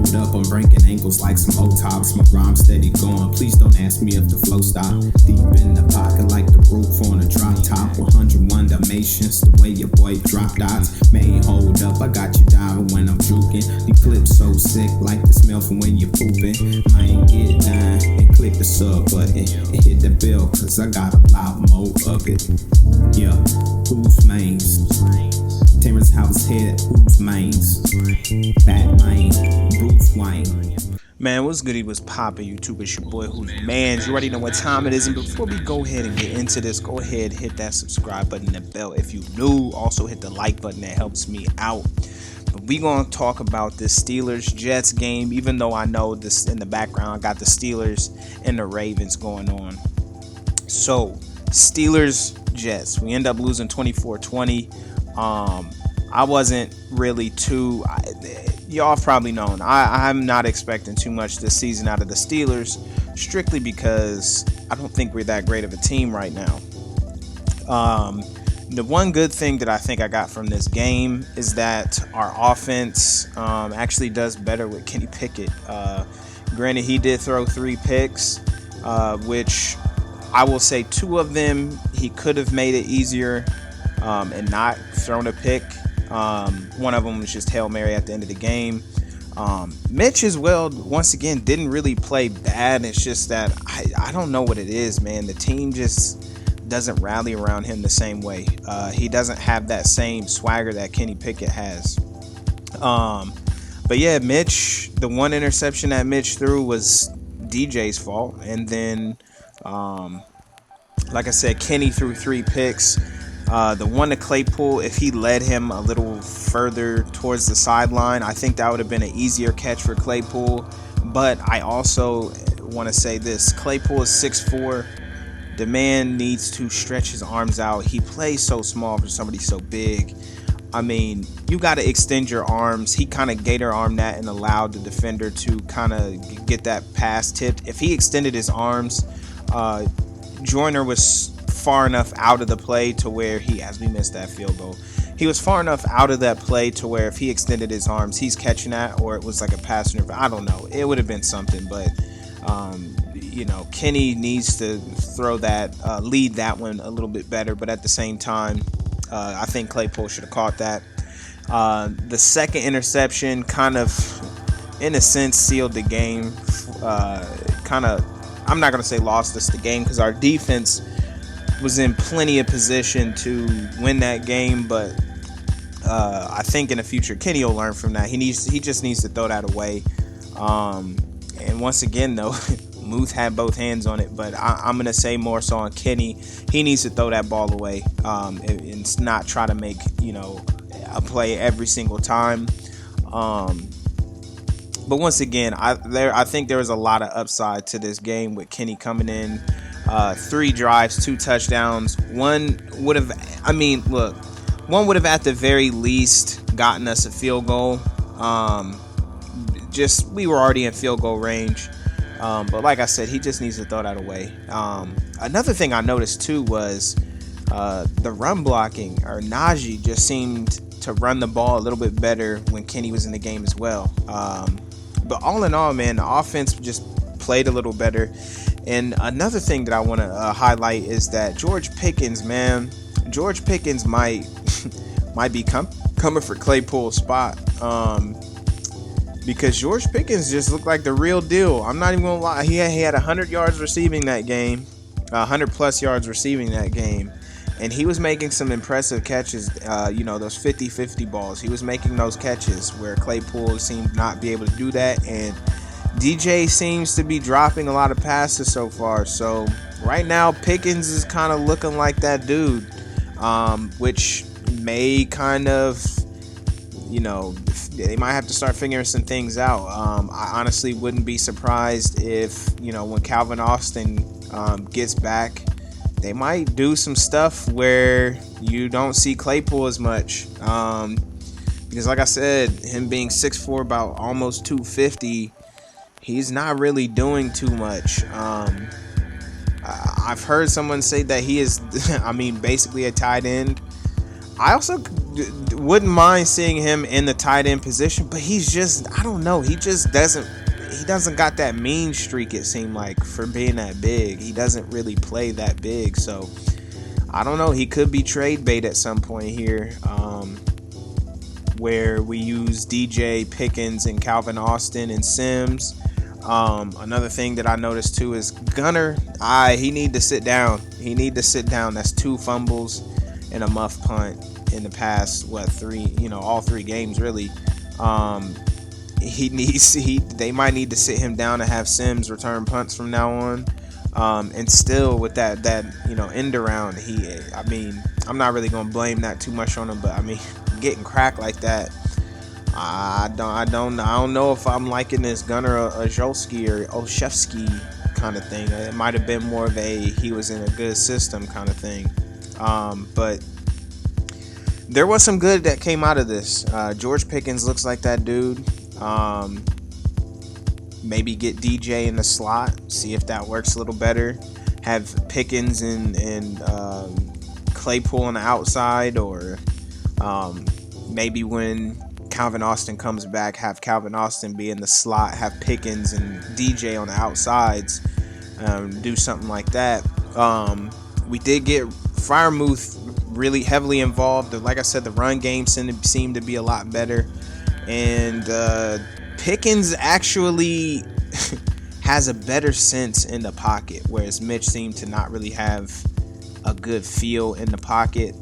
Hold up, I'm breaking ankles like some old tops. My rhyme steady going. Please don't ask me if the flow stop. Deep in the pocket like the roof on a drop top. 101 Dalmatians, the way your boy drop dots. Man, hold up, I got you diving when I'm juking. The clips so sick like the smell from when you're pooping. I ain't get down and click the sub button and hit the bell, cause I got a lot more of it. Yeah, who's mains? Terrence House head, who's mains? Batman, Bruce Wayne. Man, what's good? What's poppin', YouTube? It's your boy, WhosManz. You already know what time it is. And before we go ahead and get into this, go ahead, hit that subscribe button and bell if you new. Also, hit the like button. That helps me out. But we gonna talk about this Steelers-Jets game, even though I know this in the background. I got the Steelers and the Ravens going on. So, Steelers-Jets. We end up losing 24-20. I wasn't really too... y'all have probably known I'm not expecting too much this season out of the Steelers, strictly because I don't think we're that great of a team right now. The one good thing that I think I got from this game is that our offense actually does better with Kenny Pickett. Granted, he did throw 3 picks, which I will say 2 of them he could have made it easier and not thrown a pick. One of them was just Hail Mary at the end of the game. Mitch as well, once again, didn't really play bad. It's just that I don't know what it is, man. The team just doesn't rally around him the same way. He doesn't have that same swagger that Kenny Pickett has. But yeah, Mitch, the one interception that Mitch threw was DJ's fault. And then, like I said, Kenny threw 3 picks. The one to Claypool, if he led him a little further towards the sideline, I think that would have been an easier catch for Claypool. But I also want to say this. Claypool is 6'4". The man needs to stretch his arms out. He plays so small for somebody so big. I mean, you got to extend your arms. He kind of gator armed that and allowed the defender to kind of get that pass tipped. If he extended his arms, Joyner was far enough out of the play to where as we missed that field goal, he was far enough out of that play to where if he extended his arms, he's catching that, or it was like a pass interference. I don't know. It would have been something, but Kenny needs to throw that, lead that one a little bit better. But at the same time, I think Claypool should have caught that. The second interception kind of, in a sense, sealed the game. I'm not going to say lost us the game because our defense was in plenty of position to win that game, but I think in the future Kenny will learn from that. He just needs to throw that away. And once again, though, Muth had both hands on it, but I'm gonna say more so on Kenny. He needs to throw that ball away and not try to make a play every single time. But once again, I think there was a lot of upside to this game with Kenny coming in. 3 drives, 2 touchdowns. One would have at the very least gotten us a field goal. We were already in field goal range. But like I said, he just needs to throw that away. Another thing I noticed too was the run blocking, or Najee just seemed to run the ball a little bit better when Kenny was in the game as well. But all in all, man, the offense just played a little better. And another thing that I want to highlight is that George Pickens might be coming for Claypool's spot, because George Pickens just looked like the real deal. I'm not even gonna lie. He had 100 yards receiving that game, 100 plus yards receiving that game, and he was making some impressive catches. Those 50-50 balls. He was making those catches where Claypool seemed not be able to do that, and DJ seems to be dropping a lot of passes so far. So right now, Pickens is kind of looking like that dude, which may kind of, they might have to start figuring some things out. I honestly wouldn't be surprised if, when Calvin Austin gets back, they might do some stuff where you don't see Claypool as much. Because like I said, him being 6'4", about almost 250, he's not really doing too much. I've heard someone say that he is, basically a tight end. I also wouldn't mind seeing him in the tight end position, but he's just, I don't know, he doesn't got that mean streak, it seemed like, for being that big. He doesn't really play that big, so I don't know. He could be trade bait at some point here, where we use DJ, Pickens, and Calvin Austin and Sims. Another thing that I noticed too is Gunner. He need to sit down. That's 2 fumbles and a muff punt in the past all 3 games really. They might need to sit him down and have Sims return punts from now on. And still with that end around, I'm not really gonna blame that too much on him, but getting cracked like that, I don't know if I'm liking this Gunnar Ojolski or Olszewski kind of thing. It might have been more of he was in a good system kind of thing. But there was some good that came out of this. George Pickens looks like that dude. Maybe get DJ in the slot, see if that works a little better. Have Pickens and Claypool on the outside, or maybe when Calvin Austin comes back, have Calvin Austin be in the slot, have Pickens and DJ on the outsides. Do something like that. We did get Freiermuth really heavily involved. Like I said, the run game seemed to be a lot better. And Pickens actually has a better sense in the pocket, whereas Mitch seemed to not really have a good feel in the pocket.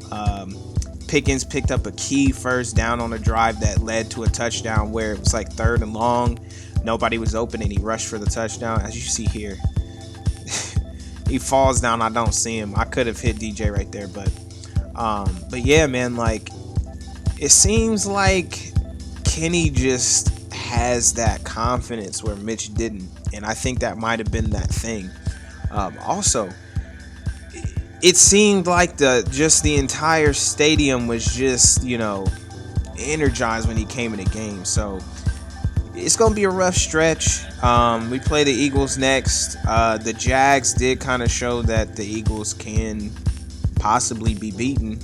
Pickens picked up a key first down on a drive that led to a touchdown where it was like 3rd and long. Nobody was open, and he rushed for the touchdown. As you see here, he falls down. I don't see him. I could have hit DJ right there, but yeah, man, like, it seems like Kenny just has that confidence where Mitch didn't, and I think that might have been that thing. Also, it seemed like the entire stadium was just, energized when he came in the game. So it's going to be a rough stretch. We play the Eagles next. The Jags did kind of show that the Eagles can possibly be beaten.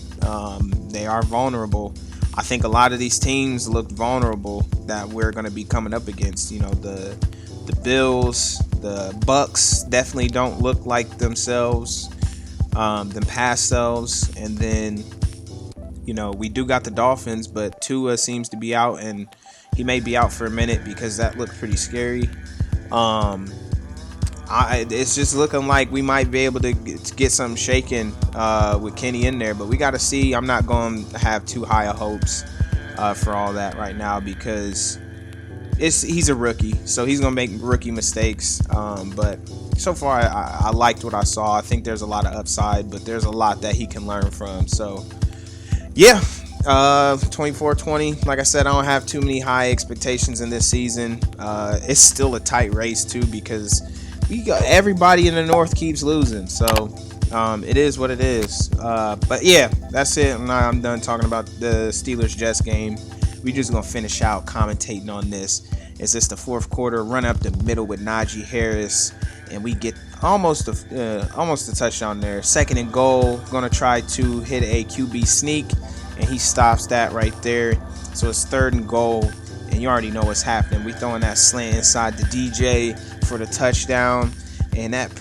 They are vulnerable. I think a lot of these teams look vulnerable that we're going to be coming up against. The Bills, the Bucks definitely don't look like themselves. Them past selves, and then we do got the Dolphins, but Tua seems to be out, and he may be out for a minute because that looked pretty scary. It's just looking like we might be able to get something shaken with Kenny in there, but we got to see. I'm not going to have too high of hopes for all that right now because he's a rookie, so he's going to make rookie mistakes. But so far, I liked what I saw. I think there's a lot of upside, but there's a lot that he can learn from. So, yeah, 24-20. Like I said, I don't have too many high expectations in this season. It's still a tight race, too, because everybody in the North keeps losing. So, it is what it is. But, yeah, that's it. I'm done talking about the Steelers-Jets game. We just going to finish out commentating on this. Is this the 4th quarter? Run up the middle with Najee Harris, and we get almost a touchdown there. 2nd and goal. Going to try to hit a QB sneak, and he stops that right there. So it's 3rd and goal, and you already know what's happening. We throwing that slant inside the DJ for the touchdown, and that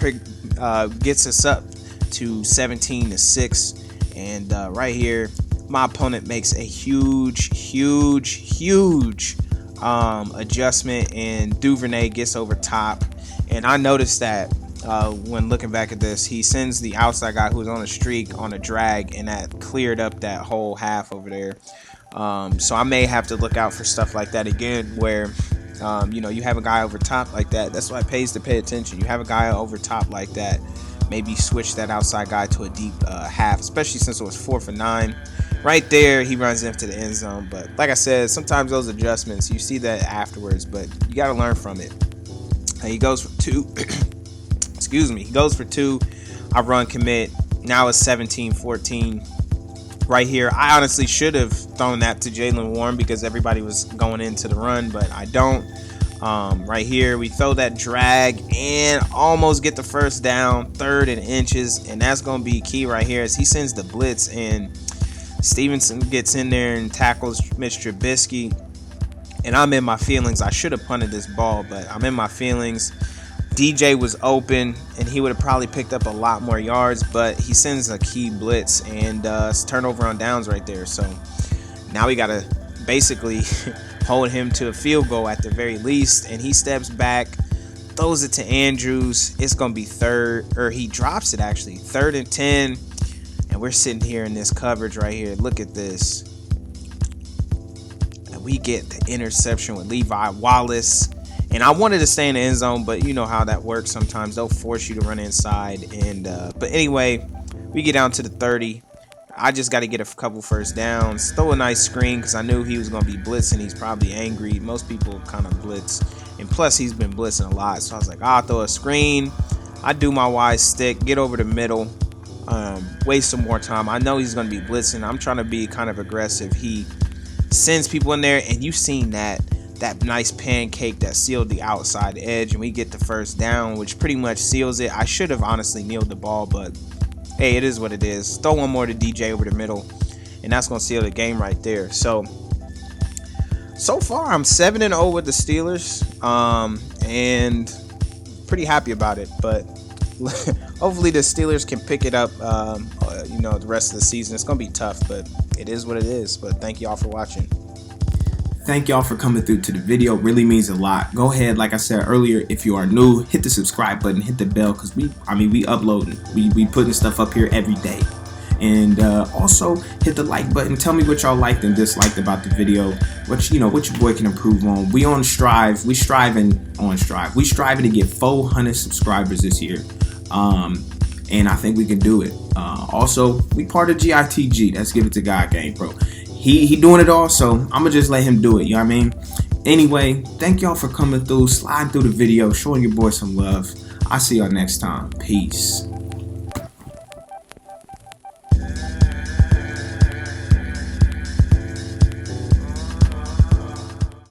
gets us up to 17-6. And right here, my opponent makes a huge adjustment, and Duvernay gets over top. And I noticed that when looking back at this, he sends the outside guy who was on a streak on a drag, and that cleared up that whole half over there. So I may have to look out for stuff like that again, where you have a guy over top like that. That's why it pays to pay attention. You have a guy over top like that, maybe switch that outside guy to a deep half, especially since it was 4th and 9. Right there, he runs into the end zone. But like I said, sometimes those adjustments, you see that afterwards, but you got to learn from it. And he goes for 2. He goes for 2. I run commit. Now it's 17-14. Right here, I honestly should have thrown that to Jalen Warren because everybody was going into the run, but I don't. Right here, we throw that drag and almost get the first down, 3rd and inches, and that's going to be key right here as he sends the blitz, and Stevenson gets in there and tackles Mr. Trubisky. And I'm in my feelings. I should have punted this ball, but I'm in my feelings. DJ was open, and he would have probably picked up a lot more yards, but he sends a key blitz, and it's turnover on downs right there. So now we got to basically hold him to a field goal at the very least, and he steps back, throws it to Andrews. It's going to be he drops it actually, 3rd and 10, and we're sitting here in this coverage right here. Look at this. We get the interception with Levi Wallace, and I wanted to stay in the end zone, but you know how that works sometimes. They'll force you to run inside, and but anyway, we get down to the 30. I just got to get a couple first downs, throw a nice screen because I knew he was going to be blitzing. He's probably angry. Most people kind of blitz, and plus he's been blitzing a lot, so I was like, I'll throw a screen. I do my wise stick, get over the middle, waste some more time. I know he's going to be blitzing. I'm trying to be kind of aggressive. He sends people in there, and you've seen that nice pancake that sealed the outside edge, and we get the first down, which pretty much seals it. I should have honestly kneeled the ball, but hey, it is what it is. Throw one more to DJ over the middle, and that's going to seal the game right there. So far I'm 7-0 with the Steelers, and pretty happy about it, but hopefully the Steelers can pick it up the rest of the season. It's going to be tough, but it is what it is. But thank y'all for watching. Thank y'all for coming through to the video. It really means a lot. Go ahead, like I said earlier, if you are new, hit the subscribe button, hit the bell, because we uploading. We putting stuff up here every day. And also hit the like button. Tell me what y'all liked and disliked about the video. What your boy can improve on. We on Strive. We striving to get 400 subscribers this year. And I think we can do it. Also, we part of GITG. Let's give it to God Game, bro. He doing it all, so I'm gonna just let him do it. You know what I mean? Anyway, thank y'all for coming through, sliding through the video, showing your boy some love. I'll see y'all next time. Peace.